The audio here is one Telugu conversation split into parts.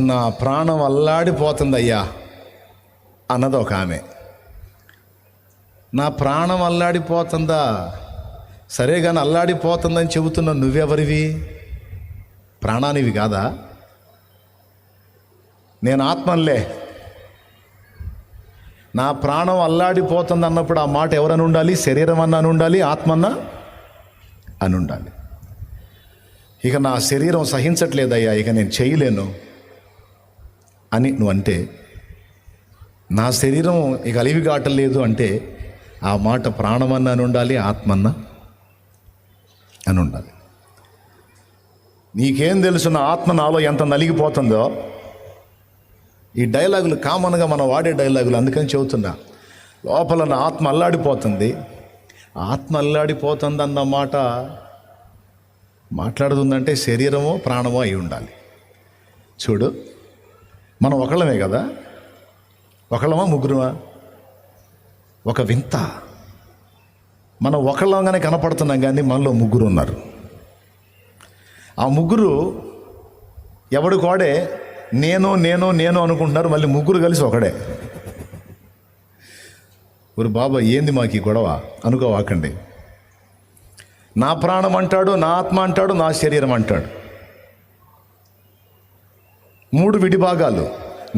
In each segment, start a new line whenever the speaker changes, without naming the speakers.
నా ప్రాణం అల్లాడిపోతుందయ్యా అన్నది ఒక ఆమె. నా ప్రాణం అల్లాడిపోతుందా? సరే కానీ అల్లాడిపోతుందని చెబుతున్నా నువ్వెవరివి? ప్రాణానివి కాదా? నేను ఆత్మన్లే. నా ప్రాణం అల్లాడిపోతుంది అన్నప్పుడు ఆ మాట ఎవరని ఉండాలి? శరీరం అన్న అని ఉండాలి, ఆత్మన్నా అని ఉండాలి. ఇక నా శరీరం సహించట్లేదయ్యా, ఇక నేను చేయలేను అని నువ్వు అంటే, నా శరీరం ఇక అలివిగాటలేదు అంటే ఆ మాట ప్రాణమన్నా అని ఉండాలి, ఆత్మన్నా అని ఉండాలి. నీకేం తెలుసు నా ఆత్మ నాలో ఎంత నలిగిపోతుందో? ఈ డైలాగులు కామన్గా మనం వాడే డైలాగులు, అందుకని చెబుతున్నా. లోపల నా ఆత్మ అల్లాడిపోతుంది. ఆత్మ అల్లాడిపోతుంది అన్న మాట మాట్లాడుతుందంటే శరీరమో ప్రాణమో అయి ఉండాలి. చూడు, మనం ఒకళ్ళమే కదా, ఒకళ్ళమా ముగ్గురుమా? ఒక వింత. మనం ఒకళ్ళంగానే కనపడుతున్నాం కానీ మనలో ముగ్గురు ఉన్నారు. ఆ ముగ్గురు ఎవడికోడే నేను నేను నేను అనుకుంటున్నారు, మళ్ళీ ముగ్గురు కలిసి ఒకడే. ఒరు బాబా, ఏంది మాకు ఈ గొడవ అనుకోవాకండి. నా ప్రాణం అంటాడు, నా ఆత్మ అంటాడు, నా శరీరం అంటాడు. మూడు విడిభాగాలు.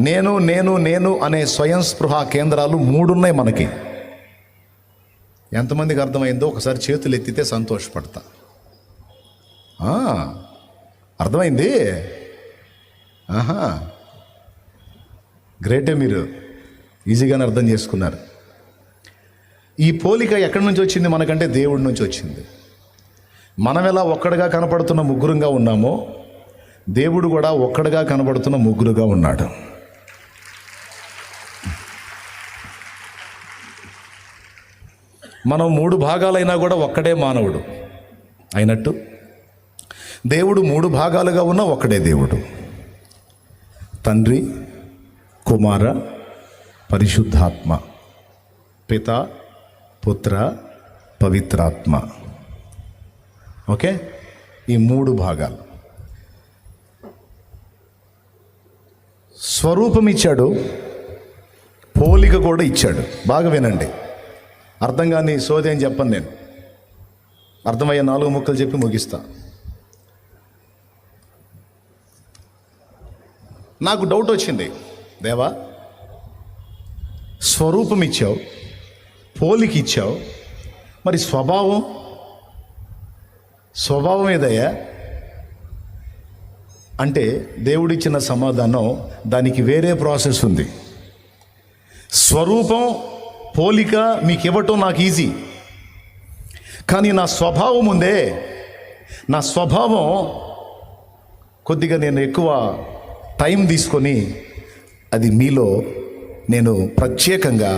నేను నేను నేను అనే స్వయం స్పృహ కేంద్రాలు మూడున్నాయి మనకి. ఎంతమందికి అర్థమైందో ఒకసారి చేతులు ఎత్తితే సంతోషపడతా. అర్థమైంది? ఆహా, గ్రేటే, మీరు ఈజీగానే అర్థం చేసుకున్నారు. ఈ పోలిక ఎక్కడి నుంచి వచ్చింది మనకంటే దేవుడి నుంచి వచ్చింది. మనం ఎలా ఒక్కడిగా కనపడుతున్న ముగ్గురుగా ఉన్నామో దేవుడు కూడా ఒక్కడిగా కనపడుతున్న ముగ్గురుగా ఉన్నాడు. మనం మూడు భాగాలైనా కూడా ఒక్కడే మానవుడు అయినట్టు దేవుడు మూడు భాగాలుగా ఉన్న ఒక్కడే దేవుడు. తండ్రి, కుమార, పరిశుద్ధాత్మ, పిత, పుత్ర, పవిత్రాత్మ. ఓకే, ఈ మూడు భాగాలు. స్వరూపం ఇచ్చాడు, పోలిక కూడా ఇచ్చాడు. బాగా వినండి, అర్థం కాని సోది అని చెప్పను నేను. అర్థమయ్యే 4 ముక్కలు చెప్పి ముగిస్తా. నాకు డౌట్ వచ్చింది, దేవా స్వరూపం ఇచ్చావు, పోలిక ఇచ్చావు, మరి స్వభావం ఏదయ్యా అంటే దేవుడిచ్చిన సమాధానం, దానికి వేరే ప్రాసెస్ ఉంది. స్వరూపం పోలిక మీకు ఇవ్వటం నాకు ఈజీ, కానీ నా స్వభావం ఉందే, నా స్వభావం కొద్దిగా నేను ఎక్కువ టైం తీసుకొని అది మీలో నేను ప్రత్యేకంగా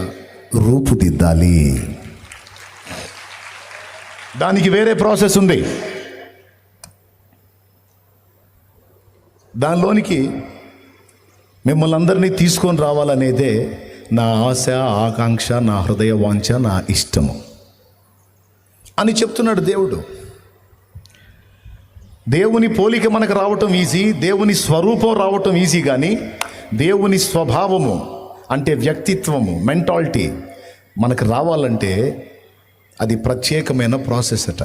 రూపుదిద్దాలి. దానికి వేరే ప్రాసెస్ ఉంది. దానిలోనికి మిమ్మల్ని అందరినీ తీసుకొని రావాలనేదే నా ఆశ, ఆకాంక్ష, నా హృదయ వాంఛ, నా ఇష్టము అని చెప్తున్నాడు దేవుడు. దేవుని పోలిక మనకు రావటం ఈజీ, దేవుని స్వరూపం రావటం ఈజీ, కానీ దేవుని స్వభావము అంటే వ్యక్తిత్వము, మెంటాలిటీ మనకు రావాలంటే అది ప్రత్యేకమైన ప్రాసెస్ అట,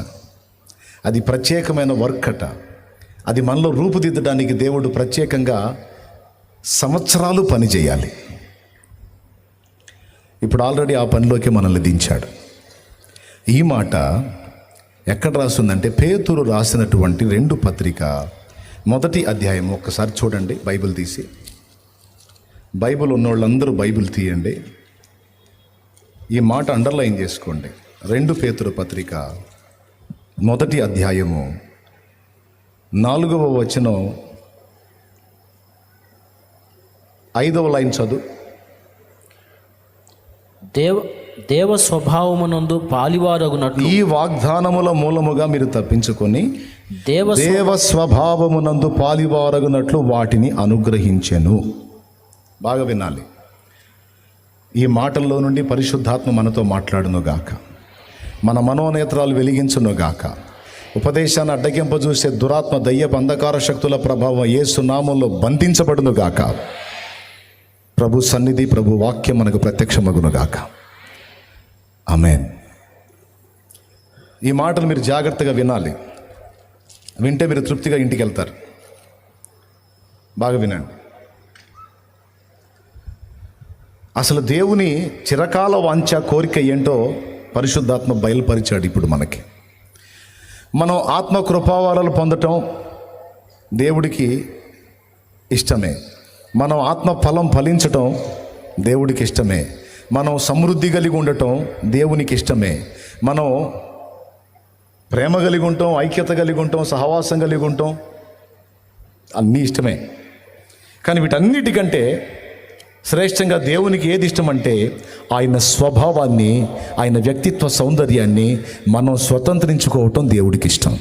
అది ప్రత్యేకమైన వర్క్ అట. అది మనలో రూపుదిద్దడానికి దేవుడు ప్రత్యేకంగా సంవత్సరాలు పని చేయాలి. ఇప్పుడు ఆల్రెడీ ఆ పనిలోకి మనల్ని దించాడు. ఈ మాట ఎక్కడ రాస్తుందంటే పేతురు రాసినటువంటి 2 పత్రిక 1వ అధ్యాయం. ఒక్కసారి చూడండి, బైబిల్ తీసి. బైబిల్ ఉన్నోళ్ళందరూ బైబిల్ తీయండి. ఈ మాట అండర్లైన్ చేసుకోండి. 2 పేతురు పత్రిక 1వ అధ్యాయము 4వ వచనం 5వ లైన్ చదువు.
దేవ స్వభావమునందు పాలివారగునట్లు
ఈ వాగ్దానముల మూలముగా మీరు తప్పించుకొని దేవ స్వభావమునందు పాలివారగునట్లు వాటిని అనుగ్రహించెను. బాగా వినాలి. ఈ మాటల్లో నుండి పరిశుద్ధాత్మ మనతో మాట్లాడును గాక, మన మనోనేత్రాలు వెలిగించును గాక. ఉపదేశాన్ని అడ్డగింప చూసే దురాత్మ దయ్యపు అంధకార శక్తుల ప్రభావం యేసు నామంలో బంధించబడును గాక. ప్రభు సన్నిధి, ప్రభు వాక్యం మనకు ప్రత్యక్షమగును గాక. ఆమేన్. ఈ మాటలు మీరు జాగ్రత్తగా వినాలి. వింటే మీరు తృప్తిగా ఇంటికి వెళ్తారు. బాగా వినండి. అసలు దేవుని చిరకాల వాంఛ కోరిక ఏంటో పరిశుద్ధాత్మ బయలుపరిచాడు ఇప్పుడు మనకి. మనం ఆత్మ కృపావరాలు పొందటం దేవుడికి ఇష్టమే. మనం ఆత్మ ఫలం ఫలించటం దేవుడికి ఇష్టమే. మనం సమృద్ధి కలిగి ఉండటం దేవునికి ఇష్టమే. మనం ప్రేమ కలిగి ఉంటాం, ఐక్యత కలిగి ఉంటాం, సహవాసం కలిగి ఉంటాం, అన్నీ ఇష్టమే. కానీ వీటన్నిటికంటే శ్రేష్టంగా దేవునికి ఏది ఇష్టం అంటే ఆయన స్వభావాన్ని, ఆయన వ్యక్తిత్వ సౌందర్యాన్ని మనం స్వతంత్రించుకోవటం దేవుడికి ఇష్టం.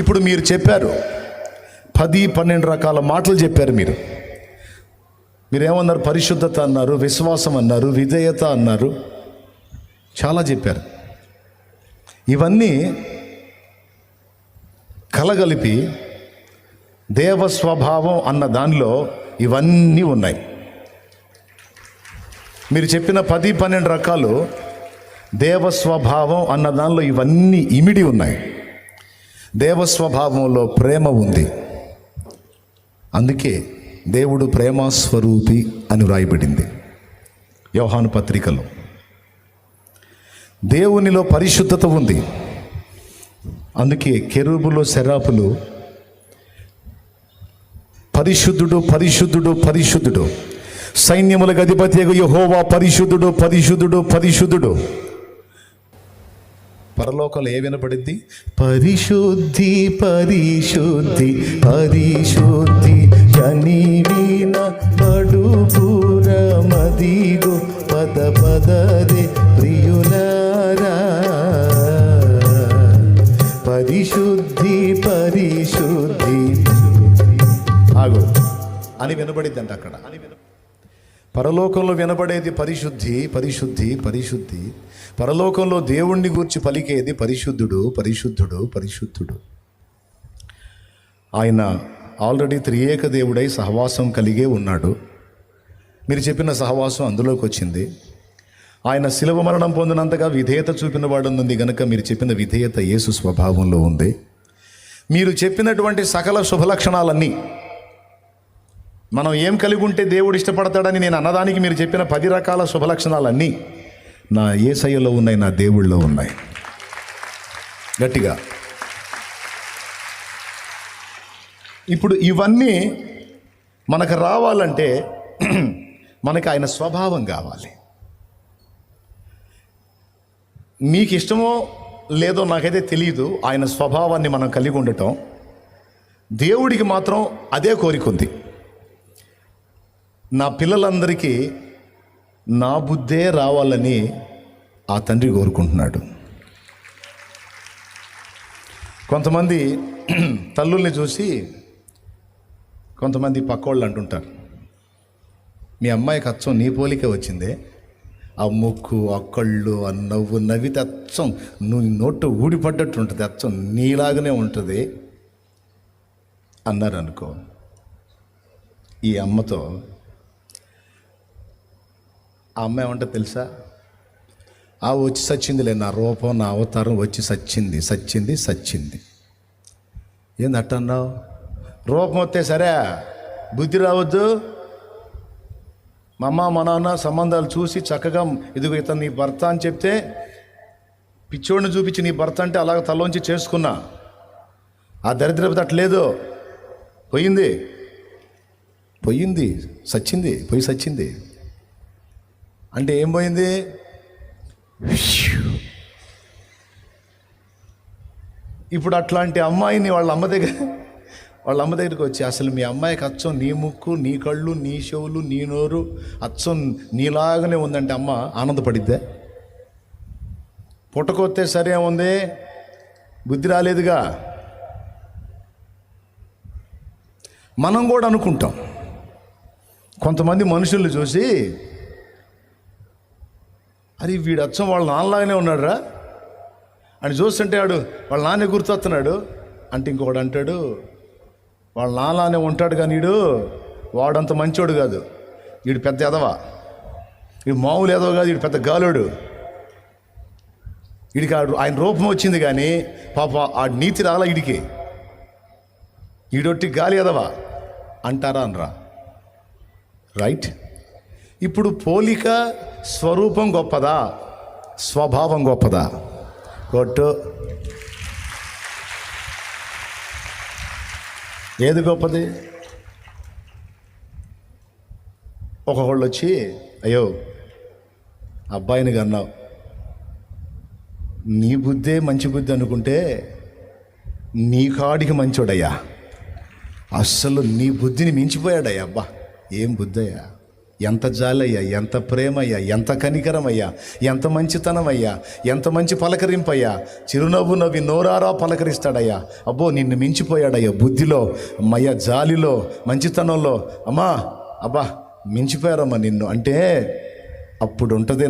ఇప్పుడు మీరు చెప్పారు 10-12 రకాల మాటలు చెప్పారు. మీరేమన్నారు? పరిశుద్ధత అన్నారు, విశ్వాసం అన్నారు, విధేయత అన్నారు, చాలా చెప్పారు. ఇవన్నీ కలగలిపి దేవ స్వభావం అన్న దానిలో ఇవన్నీ ఉన్నాయి. మీరు చెప్పిన 10-12 రకాలు దేవ స్వభావం అన్న దానిలో ఇవన్నీ ఇమిడి ఉన్నాయి. దేవ స్వభావంలో ప్రేమ ఉంది. అందుకే దేవుడు ప్రేమస్వరూపి అని వ్రాయబడింది యోహాను పత్రికలో. దేవునిలో పరిశుద్ధత ఉంది. అందుకే కెరూబులు, సెరాపులు పరిశుద్ధుడు, పరిశుద్ధుడు, పరిశుద్ధుడు, సైన్యములకు అధిపతి యెహోవా పరిశుద్ధుడు, పరిశుద్ధుడు, పరిశుద్ధుడు. పరలోకంలో ఏ వినపడింది? పరిశుద్ధి, పరిశుద్ధి, పరిశుద్ధి జనివిన పడుపుర మదిగో పద పదరే ప్రియులారా. పరిశుద్ధి, పరిశుద్ధి ఆగు అని వినబడిద్దంట అక్కడ. పరలోకంలో వినబడేది పరిశుద్ధి, పరిశుద్ధి, పరిశుద్ధి. పరలోకంలో దేవుణ్ణి గూర్చి పలికేది పరిశుద్ధుడు, పరిశుద్ధుడు, పరిశుద్ధుడు. ఆయన ఆల్రెడీ త్రియేక దేవుడై సహవాసం కలిగే ఉన్నాడు. మీరు చెప్పిన సహవాసం అందులోకి వచ్చింది. ఆయన శిలువ మరణం పొందినంతగా విధేయత చూపిన వాడు ఉంది కనుక మీరు చెప్పిన విధేయత యేసు స్వభావంలో ఉంది. మీరు చెప్పినటువంటి సకల శుభలక్షణాలన్నీ మనం ఏం కలిగి ఉంటే దేవుడు ఇష్టపడతాడని నేను అన్నదానికి మీరు చెప్పిన 10 రకాల శుభలక్షణాలన్నీ నా యేసయ్యలో ఉన్నాయి, నా దేవుళ్ళలో ఉన్నాయి. గట్టిగా ఇప్పుడు ఇవన్నీ మనకు రావాలంటే మనకి ఆయన స్వభావం కావాలి. మీకు ఇష్టమో లేదో నాకైతే తెలియదు, ఆయన స్వభావాన్ని మనం కలిగి ఉండటం. దేవుడికి మాత్రం అదే కోరిక ఉంది. నా పిల్లలందరికీ నా బుద్ధే రావాలని ఆ తండ్రి కోరుకుంటున్నాడు. కొంతమంది తల్లుల్ని చూసి కొంతమంది పక్కోళ్ళు అంటుంటారు, మీ అమ్మాయికి అచ్చం నీ పోలికే వచ్చిందే, ఆ ముక్కు, ఆ కళ్ళు, ఆ నవ్వు నవ్వితే అచ్చం నువ్వు నోటు ఊడిపడ్డట్టు ఉంటుంది, అచ్చం నీలాగానే ఉంటుంది అన్నారు అనుకో. ఈ అమ్మతో ఆ అమ్మాయి ఏమంటే తెలుసా? ఆ వచ్చి సచ్చిందిలే, నా రూపం, నా అవతారం వచ్చి సచ్చింది, సచ్చింది, సచ్చింది. ఏంది అట్ట అన్నావు? రూపం వస్తే సరే, బుద్ధి రావద్దు. మా అమ్మ మా నాన్న సంబంధాలు చూసి చక్కగా ఇదిగో ఇతను నీ భర్త అని చెప్తే పిచ్చోడిని చూపించి నీ భర్త అంటే అలాగ తలోంచి చేసుకున్నా. ఆ దరిద్రపు అట్లేదు, పోయింది, పోయింది, సచ్చింది, పోయి సచ్చింది అంటే ఏం పోయింది? ఇప్పుడు అట్లాంటి అమ్మాయిని వాళ్ళ అమ్మ దగ్గరికి వచ్చి, అసలు మీ అమ్మాయికి అచ్చం నీ ముక్కు, నీ కళ్ళు, నీ చెవులు, నీ నోరు అచ్చం నీలాగానే ఉందంటే అమ్మ ఆనందపడిద్దే? పుట్టకొస్తే సరే ఉంది, బుద్ధి రాలేదుగా. మనం కూడా అనుకుంటాం. కొంతమంది మనుషుల్ని చూసి, అది వీడు అచ్చం వాళ్ళ నాన్నలాగానే ఉన్నాడురా, అని చూస్తుంటే వాళ్ళ నాన్న గుర్తొస్తున్నాడు అంటే ఇంకొకడు అంటాడు వాళ్ళ నాన్ననే ఉంటాడు కానీ వాడంత మంచోడు కాదు, వీడు పెద్ద ఎదవ, వీడు మామూలు ఎదవ కాదు, వీడు పెద్ద గాలుడు, వీడికి ఆయన రూపం వచ్చింది కానీ పాప ఆ నీతి రాలా వీడికి, ఈడొట్టి గాలి ఎదవా అంటారా అనరా? రైట్. ఇప్పుడు పోలిక స్వరూపం గొప్పదా, స్వభావం గొప్పదా? కొట్టు. ఏది గొప్పది? ఒకళ్ళు వచ్చి అయ్యో అబ్బాయిని కన్నావు, నీ బుద్ధే మంచి బుద్ధి అనుకుంటే నీ కాడికి మంచోడయ్యా, అస్సలు నీ బుద్ధిని మించిపోయాడయ్యా. అబ్బా ఏం బుద్ధయ్యా, ఎంత జాలయ్యా, ఎంత ప్రేమయ్యా, ఎంత కనికరమయ్యా, ఎంత మంచితనమయ్యా, ఎంత మంచి పలకరింపయ్యా, చిరునవ్వు నవ్వి నోరారా పలకరిస్తాడయ్యా. అబ్బో నిన్ను మించిపోయాడయ్యా బుద్ధిలో, మయ్యా జాలిలో, మంచితనంలో. అమ్మా అబ్బా మించిపోయారమ్మా నిన్ను అంటే అప్పుడు ఉంటుంది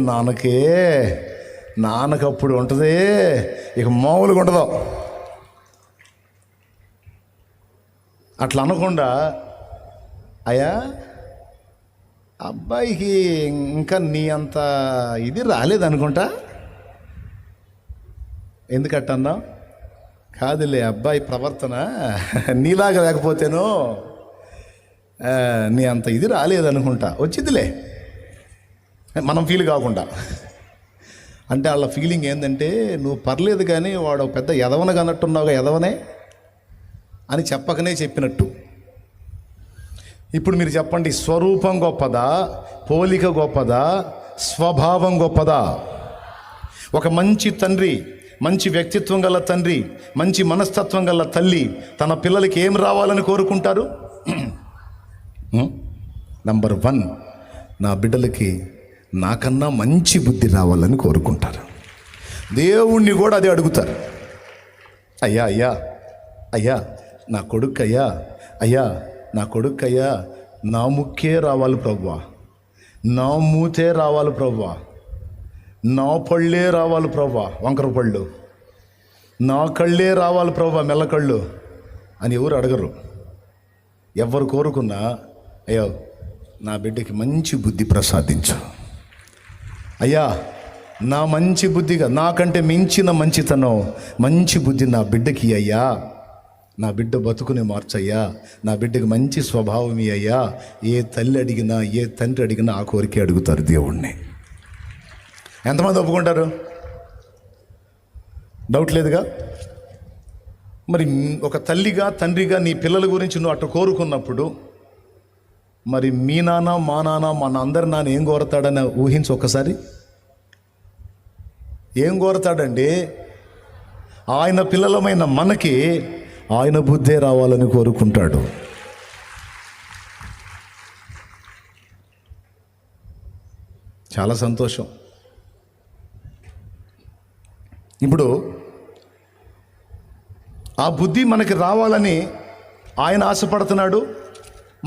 నాన్నకు అప్పుడు ఉంటుంది, ఇక మామూలుగా ఉండదు. అట్లా అనకుండా అయ్యా అబ్బాయికి ఇంకా నీ అంత ఇది రాలేదనుకుంటా, ఎందుకట్టన్నా? కాదులే అబ్బాయి ప్రవర్తన నీలాగా లేకపోతేనో నీ అంత ఇది రాలేదనుకుంటా, వచ్చిందిలే మనం ఫీల్ కాకుండా. అంటే వాళ్ళ ఫీలింగ్ ఏంటంటే నువ్వు పర్లేదు కానీ వాడు పెద్ద ఎదవనగా అన్నట్టున్నావుగా, ఎదవనే అని చెప్పకనే చెప్పినట్టు. ఇప్పుడు మీరు చెప్పండి, స్వరూపం గొప్పదా, పోలిక గొప్పదా, స్వభావం గొప్పదా? ఒక మంచి తండ్రి, మంచి వ్యక్తిత్వం గల తండ్రి, మంచి మనస్తత్వం గల తల్లి తన పిల్లలకి ఏం రావాలని కోరుకుంటారు? నంబర్ 1, నా బిడ్డలకి నాకన్నా మంచి బుద్ధి రావాలని కోరుకుంటారు. దేవుణ్ణి కూడా అదే అడుగుతారు. అయ్యా అయ్యా అయ్యా నా కొడుకయ్యా, అయ్యా నా కొడుకయ్యా, నా ముక్కే రావాలి ప్రభువా, నా మూతే రావాలి ప్రభువా, నా పళ్ళే రావాలి ప్రభువా, వంకర పళ్ళు, నా కళ్ళే రావాలి ప్రభువా, మెల్లకళ్ళు అని ఎవరు అడగరు. ఎవరు కోరుకున్నా అయ్యో నా బిడ్డకి మంచి బుద్ధి ప్రసాదించు అయ్యా, నా మంచి బుద్ధిగా నాకంటే మించిన మంచితనం, మంచి బుద్ధి నా బిడ్డకి అయ్యా, నా బిడ్డ బతుకుని మార్చయ్యా, నా బిడ్డకి మంచి స్వభావం అయ్యా. ఏ తల్లి అడిగినా ఏ తండ్రి అడిగినా ఆ కోరికే అడుగుతారు దేవుణ్ణి. ఎంతమంది ఒప్పుకుంటారు? డౌట్ లేదుగా. మరి ఒక తల్లిగా తండ్రిగా నీ పిల్లల గురించి నువ్వు అట్లా కోరుకున్నప్పుడు మరి మీ నాన్న మా నాన్న మన అందరి నాన్న ఏం కోరతాడని ఊహించి ఒక్కసారి. ఏం కోరతాడండి? ఆయన పిల్లలమైన మనకి ఆయన బుద్ధే రావాలని కోరుకుంటాడు. చాలా సంతోషం. ఇప్పుడు ఆ బుద్ధి మనకి రావాలని ఆయన ఆశపడుతున్నాడు,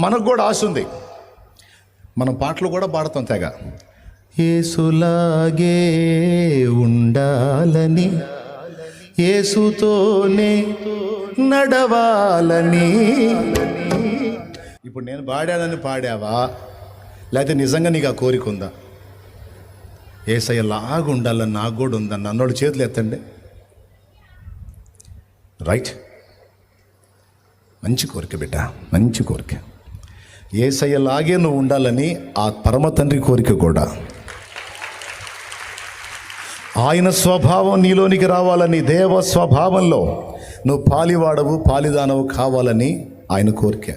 మనకు కూడా ఆశ ఉంది. మనం పాటలు కూడా పాడతాం తెగ, యేసులాగే ఉండాలని, యేసుతోనే నడవాలని. ఇప్పుడు నేను పాడానని పాడావా, లేకపోతే నిజంగా నీకు ఆ కోరిక ఉందా? యేసయ్య లాగా ఉండాలని నాకు కూడా ఉందని నన్నోడు చేతులు ఎత్తండి. రైట్, మంచి కోరిక బిడ్డ, మంచి కోరిక. యేసయ్యలాగే నువ్వు ఉండాలని ఆ పరమ తండ్రి కోరిక కూడా. ఆయన స్వభావం నీలోనికి రావాలని, దేవ స్వభావంలో నువ్వు పాలివాడవు పాలిదానవు కావాలని ఆయన కోరిక.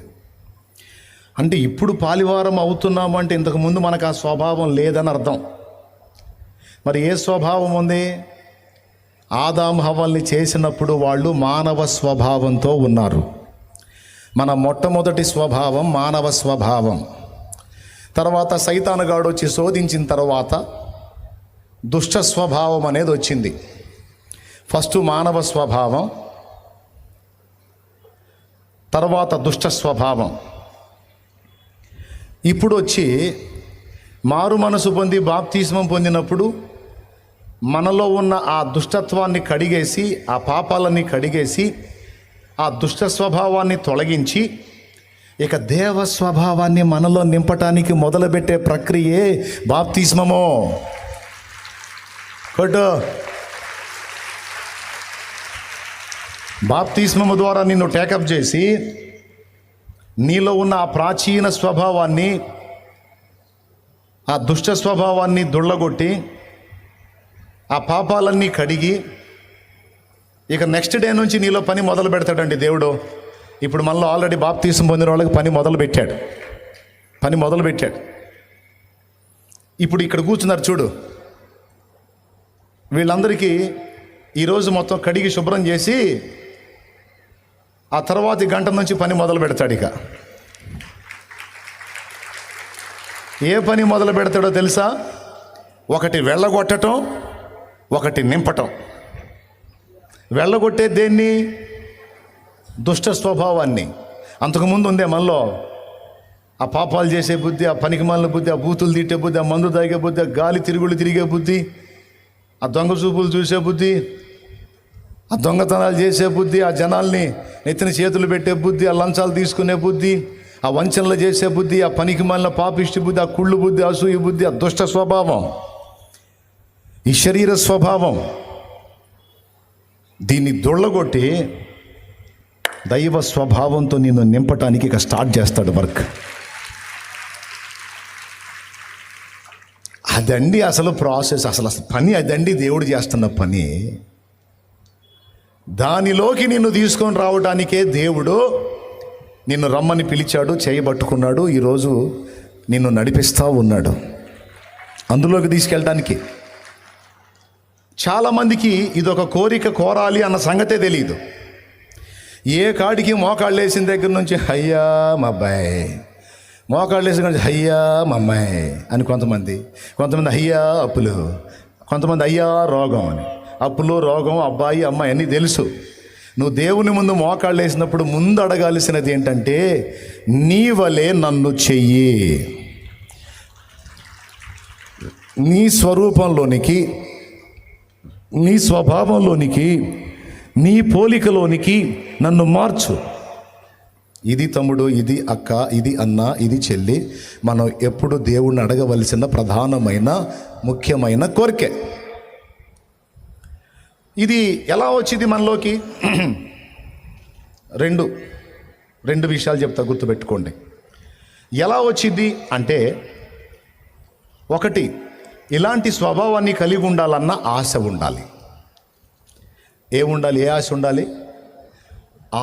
అంటే ఇప్పుడు పాలివారం అవుతున్నాము అంటే ఇంతకుముందు మనకు ఆ స్వభావం లేదని అర్థం. మరి ఏ స్వభావం ఉంది? ఆదాము హవ్వల్ని చేసినప్పుడు వాళ్ళు మానవ స్వభావంతో ఉన్నారు. మన మొట్టమొదటి స్వభావం మానవ స్వభావం. తర్వాత సైతానుగాడు వచ్చి శోధించిన తర్వాత దుష్ట స్వభావం అనేది వచ్చింది. ఫస్ట్ మానవ స్వభావం, తర్వాత దుష్ట స్వభావం. ఇప్పుడు వచ్చి మారు మనసు పొంది బాప్తిస్మం పొందినప్పుడు మనలో ఉన్న ఆ దుష్టత్వాన్ని కడిగేసి, ఆ పాపాలని కడిగేసి, ఆ దుష్ట స్వభావాన్ని తొలగించి ఇక దేవ స్వభావాన్ని మనలో నింపటానికి మొదలుపెట్టే ప్రక్రియే బాప్తిస్మము. కొట్టు. బాప్తిస్మము ద్వారా నిన్ను టేకప్ చేసి నీలో ఉన్న ఆ ప్రాచీన స్వభావాన్ని, ఆ దుష్ట స్వభావాన్ని దుళ్ళగొట్టి ఆ పాపాలన్నీ కడిగి ఇక నెక్స్ట్ డే నుంచి నీలో పని మొదలు పెడతాడండి దేవుడు. ఇప్పుడు మనలో ఆల్రెడీ బాప్తిస్మం పొందిన వాళ్ళకి పని మొదలు పెట్టాడు. ఇప్పుడు ఇక్కడ కూర్చున్నారు చూడు, వీళ్ళందరికీ ఈరోజు మొత్తం కడిగి శుభ్రం చేసి ఆ తర్వాతి గంట నుంచి పని మొదలు పెడతాడు. ఇక ఏ పని మొదలు పెడతాడో తెలుసా? ఒకటి వెళ్ళగొట్టడం, ఒకటి నింపటం. వెళ్ళగొట్టే దేన్ని? దుష్ట స్వభావాన్ని. అంతకుముందు ఉందే మనలో ఆ పాపాలు చేసే బుద్ధి, ఆ పనికిమాలిన బుద్ధి, ఆ బూతులు తిట్టే బుద్ధి, ఆ మందు తాగే బుద్ధి, ఆ గాలి తిరుగుళ్ళు తిరిగే బుద్ధి, ఆ దొంగ చూపులు చూసే బుద్ధి, ఆ దొంగతనాలు చేసే బుద్ధి, ఆ జనాల్ని నెత్తిన చేతులు పెట్టే బుద్ధి, ఆ లంచాలు తీసుకునే బుద్ధి, ఆ వంచనలు చేసే బుద్ధి, ఆ పనికిమాలిన పాపిష్టి బుద్ధి, ఆ కుళ్ళు బుద్ధి, అసూయ బుద్ధి, ఆ దుష్ట స్వభావం, ఈ శరీర స్వభావం. దీన్ని దొళ్ళగొట్టి దైవ స్వభావంతో నిన్ను నింపటానికి ఇక స్టార్ట్ చేస్తాడు వర్క్. అదండి అసలు ప్రాసెస్, అసలు పని అదండి, దేవుడు చేస్తున్న పని. దానిలోకి నిన్ను తీసుకొని రావడానికే దేవుడు నిన్ను రమ్మని పిలిచాడు, చేయబట్టుకున్నాడు. ఈరోజు నిన్ను నడిపిస్తూ ఉన్నాడు అందులోకి తీసుకెళ్ళడానికి. చాలామందికి ఇదొక కోరిక, కోరాలి అన్న సంగతే తెలియదు. ఏ కాడికి మోకాళ్ళు వేసిన దగ్గర నుంచి అయ్యా మా అబ్బాయి, మోకాళ్ళు వేసిన నుంచి అయ్యా మా అమ్మాయి అని కొంతమంది అయ్యా అప్పులు, కొంతమంది అయ్యా రోగం అని. అప్పులు, రోగం, అబ్బాయి, అమ్మాయి అన్నీ తెలుసు. నువ్వు దేవుని ముందు మోకాళ్ళు వేసినప్పుడు ముందు అడగాల్సినది ఏంటంటే, నీ వలే నన్ను చెయ్యి, నీ స్వరూపంలోనికి, నీ స్వభావంలోనికి, నీ పోలికలోనికి నన్ను మార్చు. ఇది తమ్ముడు, ఇది అక్క, ఇది అన్న, ఇది చెల్లి, మనం ఎప్పుడు దేవుణ్ణి అడగవలసిన ప్రధానమైన ముఖ్యమైన కోరికే. ఇది ఎలా వచ్చింది మనలోకి? రెండు విషయాలు చెప్తా, గుర్తుపెట్టుకోండి. ఎలా వచ్చింది అంటే, ఒకటి, ఇలాంటి స్వభావాన్ని కలిగి ఉండాలన్న ఆశ ఉండాలి. ఏముండాలి? ఏ ఆశ ఉండాలి?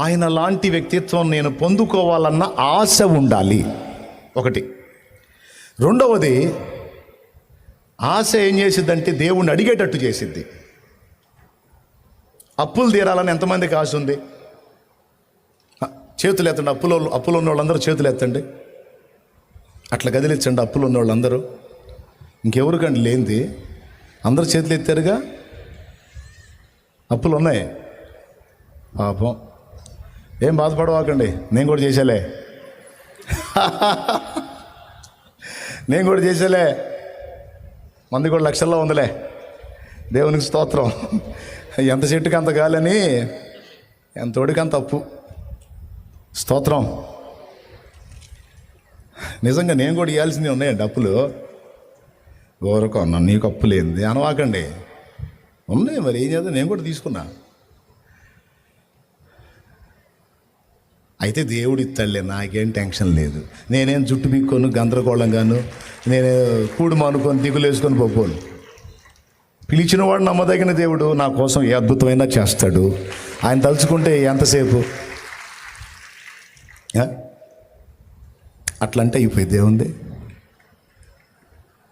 ఆయన లాంటి వ్యక్తిత్వం నేను పొందుకోవాలన్న ఆశ ఉండాలి, ఒకటి. రెండవది, ఆశ ఏం చేసిద్దంటే దేవుణ్ణి అడిగేటట్టు చేసిద్ది. అప్పులు తీరాలని ఎంతమందికి ఆశ ఉంది? చేతులు ఎత్తండి. అప్పులు ఉన్న వాళ్ళందరూ చేతులు ఎత్తండి. అట్లా గదిలిచ్చండి అప్పులు ఉన్న వాళ్ళందరూ. ఇంకెవరికండి లేనిది? అందరూ చేతులు ఎత్తారుగా. అప్పులు ఉన్నాయి. పాపం, ఏం బాధపడవాకండి, నేను కూడా చేసేలే మంది కూడా లక్షల్లో ఉందిలే. దేవునికి స్తోత్రం. ఎంత చెట్టుకి అంత గాలని, ఎంత తోడికి అంత అప్పు. స్తోత్రం. నిజంగా నేను కూడా ఇవ్వాల్సింది ఉన్నాయండి అప్పులు. ఎవరికో అన్నా నీకు అప్పు లేనిది అనవాకండి, ఉన్నాయి. మరి ఏం చేద్దాం, నేను కూడా తీసుకున్నా. అయితే దేవుడు ఇస్తాడులే, నాకేం టెన్షన్ లేదు. నేనేం జుట్టు బిక్కోను, గందరగోళంగాను, నేను కూడు మానుకొని దిగులేసుకొని పోను. పిలిచిన వాడు నమ్మదగిన దేవుడు, నా కోసం ఏ అద్భుతమైనా చేస్తాడు. ఆయన తలుచుకుంటే ఎంతసేపు అట్లంటే అయిపోయి దేవుంది,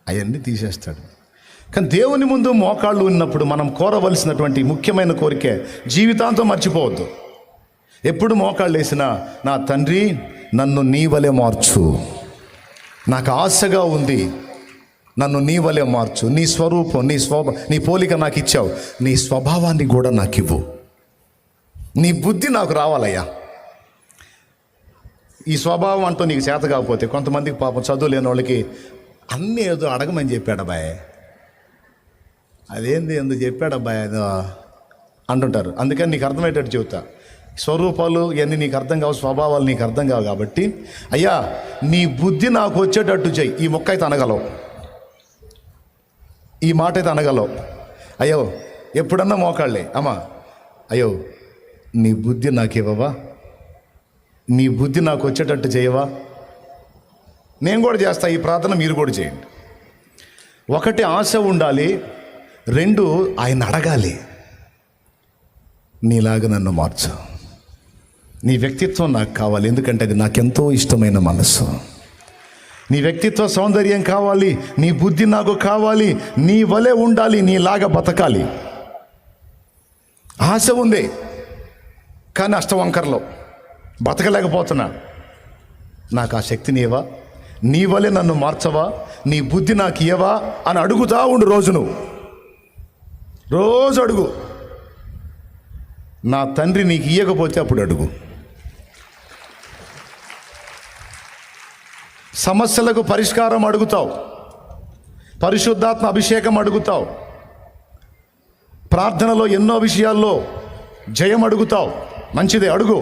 అవన్నీ తీసేస్తాడు. కానీ దేవుని ముందు మోకాళ్ళు ఉన్నప్పుడు మనం కోరవలసినటువంటి ముఖ్యమైన కోరికే జీవితాంతం మర్చిపోవద్దు. ఎప్పుడు మోకాళ్ళు వేసినా, నా తండ్రి నన్ను నీ వలె మార్చు, నాకు ఆశగా ఉంది, నన్ను నీ వలె మార్చు, నీ స్వరూపం, నీ పోలిక నాకు ఇచ్చావు, నీ స్వభావాన్ని కూడా నాకు ఇవ్వు, నీ బుద్ధి నాకు రావాలయ్యా. ఈ స్వభావం అంటూ నీకు చేత కాకపోతే, కొంతమందికి పాపం చదువు లేని వాళ్ళకి అన్నీ ఏదో అడగమని చెప్పాడు అబ్బాయి. అదేంది ఎందుకు చెప్పాడు అబ్బాయి అది అంటుంటారు. అందుకని నీకు అర్థమయ్యేటట్టు చెబుతా. స్వరూపాలు ఇవన్నీ నీకు అర్థం కావు, స్వభావాలు నీకు అర్థం కావు. కాబట్టి అయ్యా నీ బుద్ధి నాకు వచ్చేటట్టు చెయ్యి. ఈ మొక్క అయితే అనగలవు, ఈ మాట అయితే అనగలవు. అయ్యో ఎప్పుడన్నా మోకాళ్ళే అమ్మా, అయ్యో నీ బుద్ధి నాకు ఇవ్వవా, నీ బుద్ధి నాకు వచ్చేటట్టు చేయవా. నేను కూడా చేస్తా ఈ ప్రార్థన, మీరు కూడా చేయండి. ఒకటి ఆశ ఉండాలి, రెండు ఆయన అడగాలి, నీలాగా నన్ను మార్చు, నీ వ్యక్తిత్వం నాకు కావాలి, ఎందుకంటే అది నాకెంతో ఇష్టమైన మనసు. నీ వ్యక్తిత్వ సౌందర్యం కావాలి, నీ బుద్ధి నాకు కావాలి, నీ వలె ఉండాలి, నీలాగా బతకాలి. ఆశ ఉంది కానీ అష్టవంకరలో బతకలేకపోతున్నా. నాకు ఆ శక్తిని ఇవ్వా, నీ వలె నన్ను మార్చవా, నీ బుద్ధి నాకు ఇవ్వవా అని అడుగుతా ఉండు. రోజు అడుగు. నా తండ్రి నీకు ఇయ్యకపోతే అప్పుడు అడుగు. సమస్యలకు పరిష్కారం అడుగుతావు, పరిశుద్ధాత్మ అభిషేకం అడుగుతావు, ప్రార్థనలో ఎన్నో విషయాల్లో జయం అడుగుతావు. మంచిదే, అడుగు.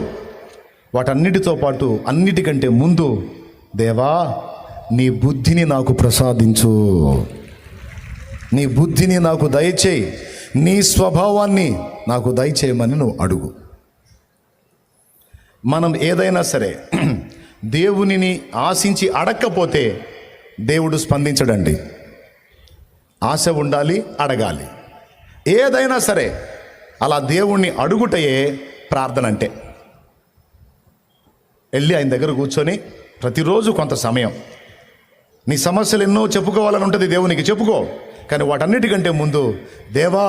వాటన్నిటితో పాటు అన్నిటికంటే ముందు దేవా నీ బుద్ధిని నాకు ప్రసాదించు, నీ బుద్ధిని నాకు దయచేయి, నీ స్వభావాన్ని నాకు దయచేయమని నువ్వు అడుగు. మనం ఏదైనా సరే దేవునిని ఆశించి అడగకపోతే దేవుడు స్పందించడండి. ఆశ ఉండాలి, అడగాలి. ఏదైనా సరే అలా దేవుణ్ణి అడుగుటయే ప్రార్థన అంటే. వెళ్ళి ఆయన దగ్గర కూర్చొని ప్రతిరోజు కొంత సమయం నీ సమస్యలు ఎన్నో చెప్పుకోవాలని ఉంటుంది, దేవునికి చెప్పుకో. కానీ వాటన్నిటికంటే ముందు దేవా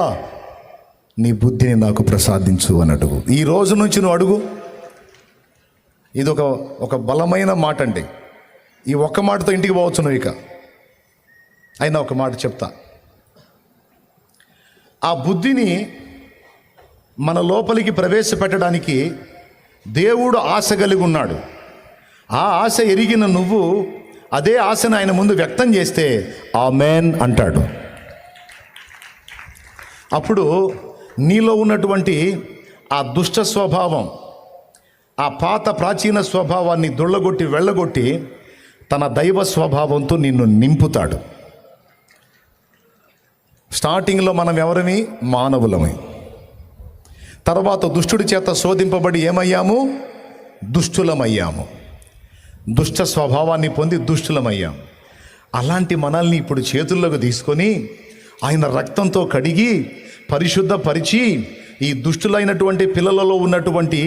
నీ బుద్ధిని నాకు ప్రసాదించు అని అడుగు. ఈ రోజు నుంచి నువ్వు అడుగు. ఇది ఒక బలమైన మాట అండి. ఈ ఒక్క మాటతో ఇంటికి పోవచ్చు నువ్వు. ఇక అయినా ఒక మాట చెప్తా. ఆ బుద్ధిని మన లోపలికి ప్రవేశపెట్టడానికి దేవుడు ఆశ కలిగి ఉన్నాడు. ఆ ఆశ ఎరిగిన నువ్వు అదే ఆశను ఆయన ముందు వ్యక్తం చేస్తే ఆమేన్ అంటాడు. అప్పుడు నీలో ఉన్నటువంటి ఆ దుష్ట స్వభావం, ఆ పాత ప్రాచీన స్వభావాన్ని వెళ్ళగొట్టి తన దైవ స్వభావంతో నిన్ను నింపుతాడు. స్టార్టింగ్లో మనం ఎవరిని? మానవులమే. తర్వాత దుష్టుడి చేత శోధింపబడి ఏమయ్యాము? దుష్టులమయ్యాము. దుష్ట స్వభావాన్ని పొంది దుష్టులమయ్యాము. అలాంటి మనల్ని ఇప్పుడు చేతుల్లోకి తీసుకొని ఆయన రక్తంతో కడిగి పరిశుద్ధపరిచి ఈ దుష్టులైనటువంటి పిల్లలలో ఉన్నటువంటి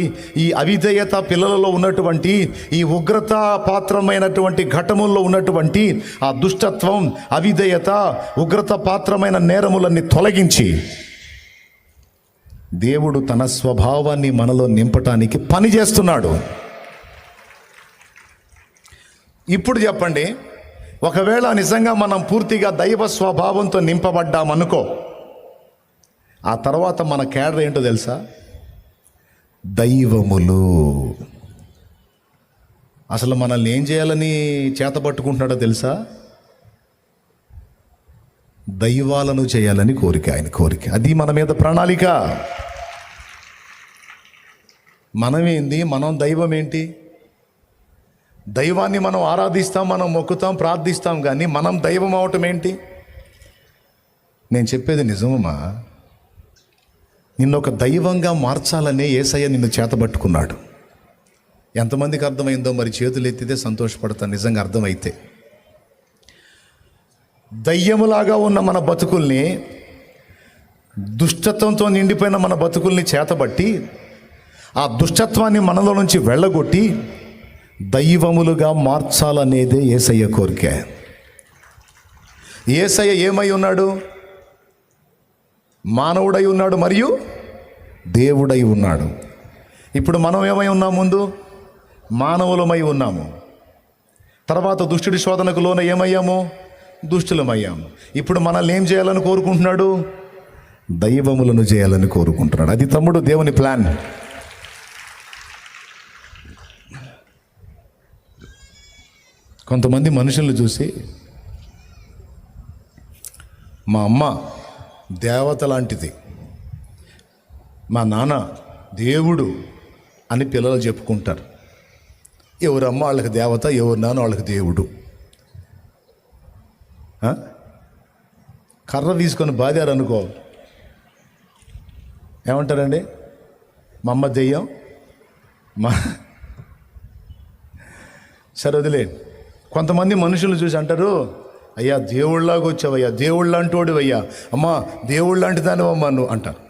ఈ అవిధేయత పిల్లలలో ఉన్నటువంటి ఈ ఉగ్రత పాత్రమైనటువంటి ఘటముల్లో ఉన్నటువంటి ఆ దుష్టత్వం, అవిధేయత, ఉగ్రత పాత్రమైన నేరములన్నీ తొలగించి దేవుడు తన స్వభావాన్ని మనలో నింపటానికి పని చేస్తున్నాడు. ఇప్పుడు చెప్పండి, ఒకవేళ నిజంగా మనం పూర్తిగా దైవ స్వభావంతో నింపబడ్డామనుకో, ఆ తర్వాత మన కేడర్ ఏంటో తెలుసా? దైవములు. అసలు మనల్ని ఏం చేయాలని చేతపట్టుకుంటున్నాడో తెలుసా? దైవాలను చేయాలని కోరిక, ఆయన కోరిక. అది మన మీద ప్రణాళిక. మనమేంది? మనం దైవం ఏంటి? దైవాన్ని మనం ఆరాధిస్తాం, మనం మొక్కుతాం, ప్రార్థిస్తాం, కానీ మనం దైవం అవటం ఏంటి? నేను చెప్పేది నిజమమ్మా. నిన్ను ఒక దైవంగా మార్చాలనే యేసయ్య నిన్ను చేతబట్టుకున్నాడు. ఎంతమందికి అర్థమైందో మరి చేతులు ఎత్తితే సంతోషపడతాను నిజంగా అర్థమైతే. దయ్యములాగా ఉన్న మన బతుకుల్ని, దుష్టత్వంతో నిండిపోయిన మన బతుకుల్ని చేతబట్టి ఆ దుష్టత్వాన్ని మనలో నుంచి వెళ్ళగొట్టి దైవములుగా మార్చాలనేదే యేసయ్య కోరిక. యేసయ్య ఏమై ఉన్నాడు? మానవుడై ఉన్నాడు మరియు దేవుడై ఉన్నాడు. ఇప్పుడు మనం ఏమై ఉన్నాం? ముందు మానవులమై ఉన్నాము. తర్వాత దుష్టుడి శోధనకు లోన ఏమయ్యాము? దుష్టులమయ్యాము. ఇప్పుడు మనల్ని ఏం చేయాలని కోరుకుంటున్నాడు? దైవములను చేయాలని కోరుకుంటున్నాడు. అది తమ్ముడు దేవుని ప్లాన్. కొంతమంది మనుషులను చూసి, మా అమ్మ దేవత లాంటిది. మా నాన్న దేవుడు అని పిల్లలు చెప్పుకుంటారు. ఎవరమ్మ వాళ్ళకి దేవత, ఎవరు నాన్న వాళ్ళకి దేవుడు. కర్ర తీసుకొని బాదారు అనుకో, ఏమంటారండి? మా అమ్మ దెయ్యం, మా సరే వదిలేండి. కొంతమంది మనుషులు చూసి అంటారు, అయ్యా దేవుళ్ళలాగా వచ్చావయ్యా, దేవుళ్ళ లాంటోడివయ్యా, అమ్మా దేవుళ్ళ లాంటి దానివమ్మా నువ్వు అంటారు.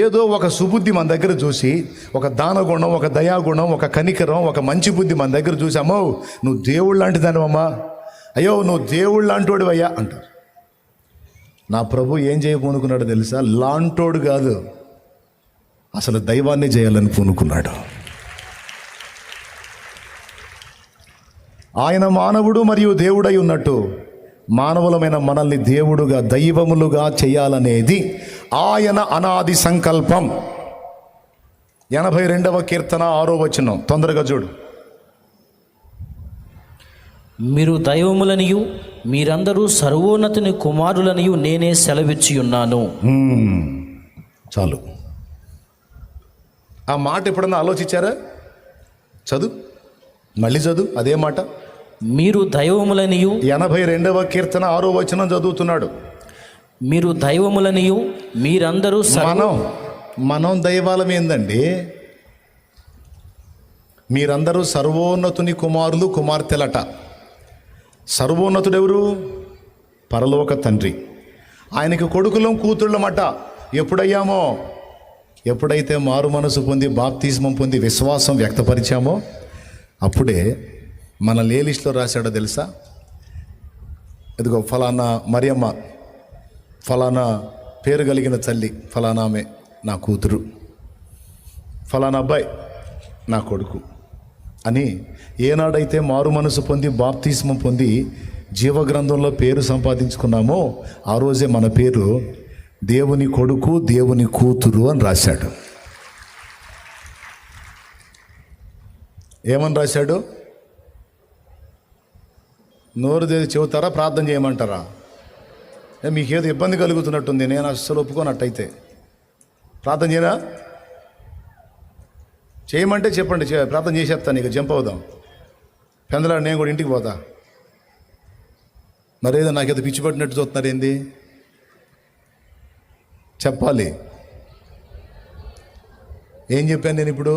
ఏదో ఒక సుబుద్ధి మన దగ్గర చూసి, ఒక దానగుణం, ఒక దయాగుణం, ఒక కనికరం, ఒక మంచి బుద్ధి మన దగ్గర చూసి, అమ్మో నువ్వు దేవుళ్ళ లాంటి దానివమ్మా, అయ్యో నువ్వు దేవుళ్ళ లాంటోడివయ్యా అంటారు. నా ప్రభు ఏం చేయబోనుకున్నాడు తెలుసా? లాంటోడు కాదు, అసలు దైవాన్ని చేయాలని పూనుకున్నాడు. ఆయన మానవుడు మరియు దేవుడై ఉన్నట్టు మానవులమైన మనల్ని దేవుడుగా, దైవములుగా చేయాలనేది ఆయన అనాది సంకల్పం. 82వ కీర్తన 6వ వచనం, తొందరగా చూడు.
మీరు దైవములనియు మీరందరూ సర్వోన్నతుని కుమారులనియు నేనే సెలవిచ్చి ఉన్నాను.
చాలు. ఆ మాట ఎప్పుడన్నా ఆలోచించారా? చదువు, మళ్ళీ చదువు అదే మాట.
మీరు దైవములనియు,
82వ కీర్తన 6వ వచనం చదువుతున్నాడు.
మీరు దైవములనియు మీరందరూ
మనం దైవాలం ఏందండి? మీరందరూ సర్వోన్నతుని కుమారులు కుమార్తెలట. సర్వోన్నతుడు ఎవరు? పరలోక తండ్రి. ఆయనకి కొడుకులం కూతుళ్ళమట. ఎప్పుడయ్యామో? ఎప్పుడైతే మారు మనసు పొంది బాప్తిస్మం పొంది విశ్వాసం వ్యక్తపరిచామో అప్పుడే. మన లిస్టులో రాశాడో తెలుసా? ఇదిగో ఫలానా మరియమ్మ, ఫలానా పేరు కలిగిన తల్లి, ఫలానా ఆమె నా కూతురు, ఫలానా అబ్బాయి నా కొడుకు అని ఏనాడైతే మారు మనసు పొంది బాప్తిస్మం పొంది జీవగ్రంథంలో పేరు సంపాదించుకున్నామో ఆ రోజే మన పేరు దేవుని కొడుకు, దేవుని కూతురు అని రాశాడు. ఏమని రాశాడు? నోరు చెబుతారా? ప్రార్థన చేయమంటారా? మీకేదో ఇబ్బంది కలుగుతున్నట్టుంది. నేను అస్సలు ఒప్పుకోనట్టయితే ప్రార్థన చేయనా? చేయమంటే చెప్పండి, ప్రార్థన చేసేస్తాను. ఇక జంప్ అవుదాం. పెందలాడు నేను కూడా ఇంటికి పోతా. మరేదో నాకేదో పిచ్చి పట్టినట్టు చూస్తున్నారు ఏంది? చెప్పాలి. ఏం చెప్పాను నేను ఇప్పుడు?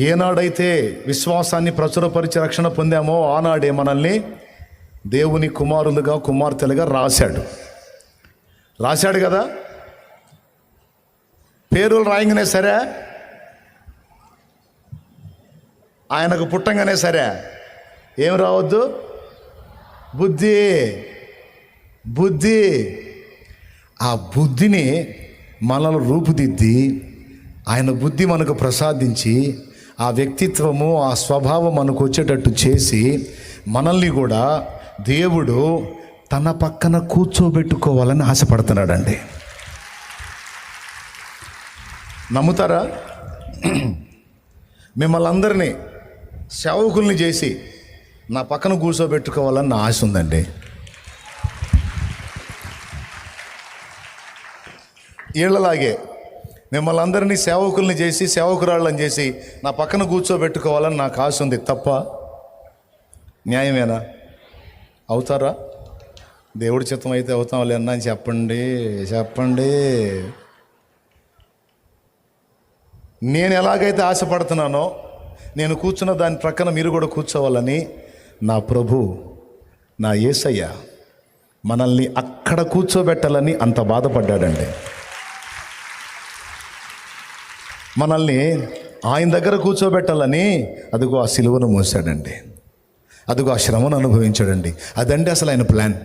ఏనాడైతే విశ్వాసాన్ని ప్రచురపరిచి రక్షణ పొందామో ఆనాడే మనల్ని దేవుని కుమారులుగా కుమార్తెలుగా రాశాడు కదా. పేరులు రాయంగానే సరే, ఆయనకు పుట్టంగానే సరే ఏం రావద్దు? బుద్ధి. ఆ బుద్ధిని మనల్ని రూపుదిద్ది, ఆయన బుద్ధి మనకు ప్రసాదించి, ఆ వ్యక్తిత్వము, ఆ స్వభావం మనకు వచ్చేటట్టు చేసి మనల్ని కూడా దేవుడు తన పక్కన కూర్చోబెట్టుకోవాలని ఆశపడుతున్నాడండి. నమ్ముతారా? మిమ్మల్ని అందరినీ సేవకుల్ని చేసి నా పక్కన కూర్చోబెట్టుకోవాలని నా ఆశ ఉందండి. వీళ్ళలాగే మిమ్మల్ని అందరినీ సేవకుల్ని చేసి, సేవకురాళ్ళని చేసి నా పక్కన కూర్చోబెట్టుకోవాలని నాకు ఆశ ఉంది. తప్ప? న్యాయమేనా? అవుతారా? దేవుడి చిత్తం అయితే అవుతాంలే అన్నా అని చెప్పండి. నేను ఎలాగైతే ఆశపడుతున్నానో, నేను కూర్చున్న దాని ప్రక్కన మీరు కూడా కూర్చోవాలని నా ప్రభు, నా యేసయ్య మనల్ని అక్కడ కూర్చోబెట్టాలని అంత బాధపడ్డాడండి. మనల్ని ఆయన దగ్గర కూర్చోబెట్టాలని అదిగో ఆ సిలువను మోసాడండి, అదిగో ఆ శ్రమను అనుభవించాడండి. అదండి అసలు ఆయన ప్లాన్.